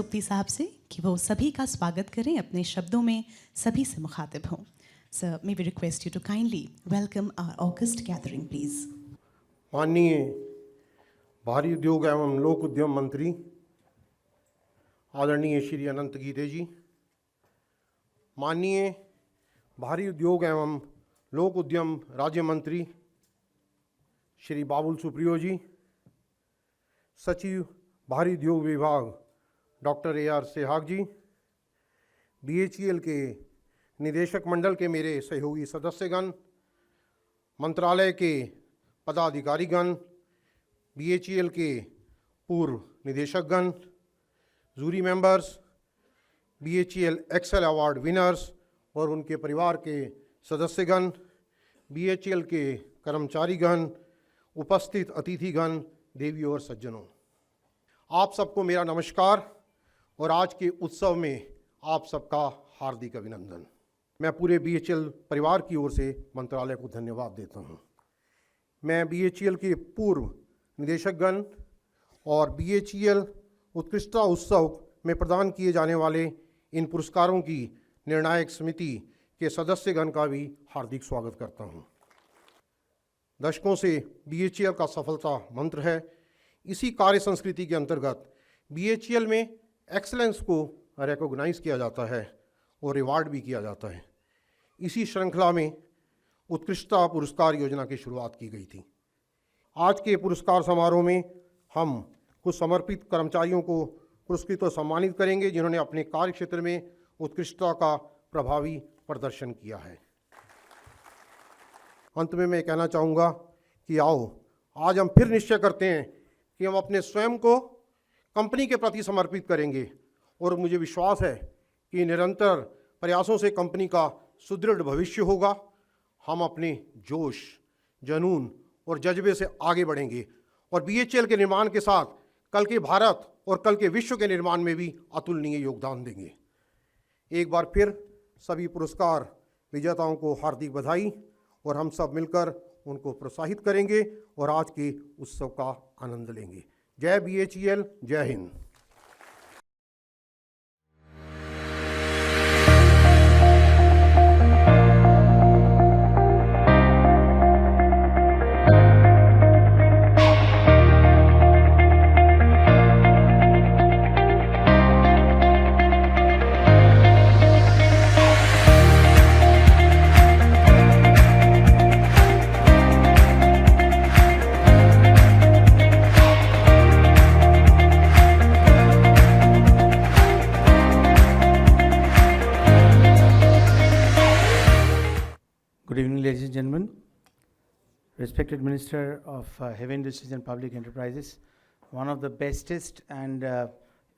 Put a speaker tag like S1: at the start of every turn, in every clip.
S1: सोपती साहब से कि वो सभी का स्वागत करें, अपने शब्दों में सभी से मुखातिब हों। Sir, may we request you to kindly welcome our august gathering please.
S2: माननीय भारी उद्योग एवं लोक उद्यम मंत्री आदरणीय श्री अनंत गीते जी, माननीय भारी उद्योग एवं लोक उद्यम राज्य मंत्री श्री बाबुल सुप्रियो जी, सचिव भारी उद्योग विभाग डॉक्टर AR सेहाग जी, BHEL के निदेशक मंडल के मेरे सहयोगी सदस्यगण, मंत्रालय के पदाधिकारीगण, BHEL के पूर्व निदेशकगण, jury members, BHEL excel award winners और उनके परिवार के सदस्यगण, BHEL के कर्मचारीगण, उपस्थित अतिथिगण, देवी और सज्जनों, आप सबको मेरा नमस्कार और आज के उत्सव में आप सबका हार्दिक अभिनंदन। मैं पूरे BHEL परिवार की ओर से मंत्रालय को धन्यवाद देता हूं। मैं BHEL के पूर्व निदेशकगण और BHEL उत्कृष्टता उत्सव में प्रदान किए जाने वाले इन पुरस्कारों की निर्णायक समिति के सदस्यगण का भी हार्दिक स्वागत करता हूं। दशकों से BHEL का सफलता मंत्र है। इसी कार्य संस्कृति के अंतर्गत BHEL में एक्सीलेंस को रिकॉग्नाइज किया जाता है और रिवार्ड भी किया जाता है। इसी श्रृंखला में उत्कृष्टता पुरस्कार योजना की शुरुआत की गई थी। आज के पुरस्कार समारोह में हम कुछ समर्पित कर्मचारियों को पुरस्कृत और सम्मानित करेंगे जिन्होंने अपने कार्य क्षेत्र में उत्कृष्टता का प्रभावी प्रदर्शन किया है। अंत में मैं कहना चाहूँगा कि आओ आज हम फिर निश्चय करते हैं कि हम अपने स्वयं को कंपनी के प्रति समर्पित करेंगे और मुझे विश्वास है कि निरंतर प्रयासों से कंपनी का सुदृढ़ भविष्य होगा। हम अपने जोश, जुनून और जज्बे से आगे बढ़ेंगे और BHEL के निर्माण के साथ कल के भारत और कल के विश्व के निर्माण में भी अतुलनीय योगदान देंगे। एक बार फिर सभी पुरस्कार विजेताओं को हार्दिक बधाई और हम सब मिलकर उनको प्रोत्साहित करेंगे और आज के उत्सव का आनंद लेंगे। जय BHEL, जय Hind.
S3: Good evening, ladies and gentlemen. Respected Minister of Heavy Industries and Public Enterprises, one of the bestest and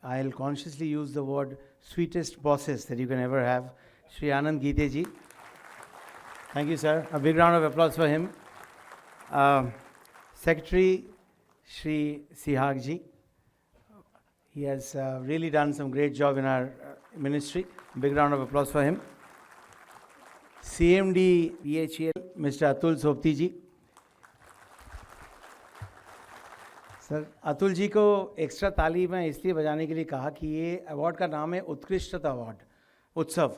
S3: I'll consciously use the word sweetest bosses that you can ever have, Shri Anand Gite ji. Thank you, sir. A big round of applause for him. Secretary Shri Sehag ji. He has really done some great job in our ministry. Big round of applause for him. CMD BHEL Mr. Atul Sobti ji. Sir, Atul ji को extra ताली मैं इसलिए बजाने के लिए कहा कि ये अवार्ड का नाम है उत्कृष्टता अवार्ड उत्सव।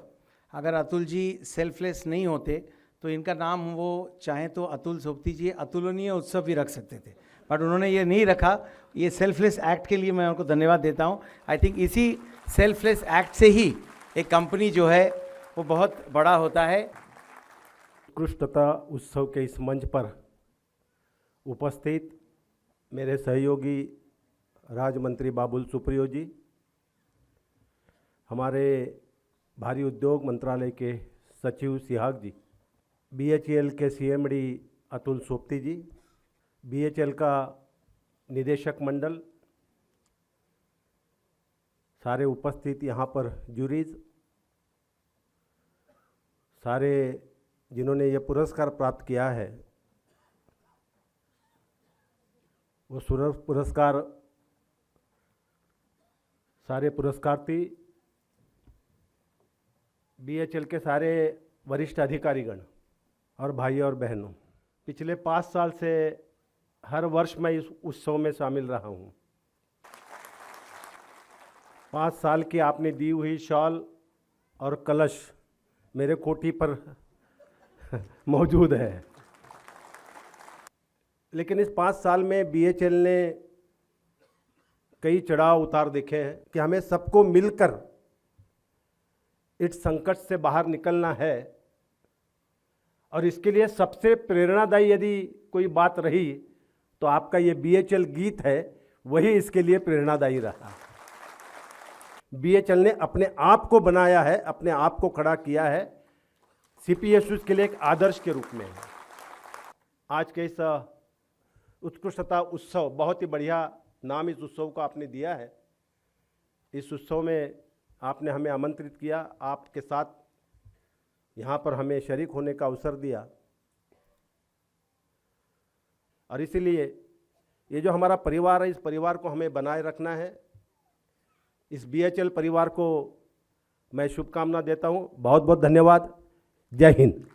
S3: अगर अतुल जी सेल्फलेस नहीं होते तो इनका नाम वो चाहें तो अतुल सोपती जी अतुलनीय उत्सव भी रख सकते थे, बट उन्होंने ये नहीं रखा। ये सेल्फलेस एक्ट के लिए मैं उनको धन्यवाद देता हूँ। आई थिंक इसी सेल्फलेस एक्ट से ही एक कंपनी जो है वो बहुत बड़ा होता है।
S4: उत्कृष्टता उत्सव के इस मंच पर उपस्थित मेरे सहयोगी राज्य मंत्री बाबुल सुप्रियो जी, हमारे भारी उद्योग मंत्रालय के सचिव सिहाग जी, BHEL के CMD अतुल सोपती जी, BHEL का निदेशक मंडल, सारे उपस्थित यहाँ पर जूरीज, सारे जिन्होंने ये पुरस्कार प्राप्त किया है, वो पुरस्कार सारे पुरस्कार्थी, BHEL के सारे वरिष्ठ अधिकारीगण और भाई और बहनों, पिछले 5 साल से हर वर्ष मैं इस उत्सव में शामिल रहा हूँ। 5 साल की आपने दी हुई शॉल और कलश मेरे कोठी पर मौजूद है। लेकिन इस 5 साल में BHL ने कई चढ़ाव उतार देखे हैं कि हमें सबको मिलकर इस संकट से बाहर निकलना है। और इसके लिए सबसे प्रेरणादायी यदि कोई बात रही तो आपका ये BHL गीत है, वही इसके लिए प्रेरणादायी रहा। BHL ने अपने आप को बनाया है, अपने आप को खड़ा किया है, CPSUs के लिए एक आदर्श के रूप में। आज के इस उत्कृष्टता उत्सव, बहुत ही बढ़िया नाम इस उत्सव को आपने दिया है। इस उत्सव में आपने हमें आमंत्रित किया, आपके साथ यहाँ पर हमें शरीक होने का अवसर दिया। और इसीलिए ये जो हमारा परिवार है, इस परिवार को हमें बनाए रखना है। इस BHL परिवार को मैं शुभकामना देता हूँ। बहुत बहुत धन्यवाद। जय हिंद।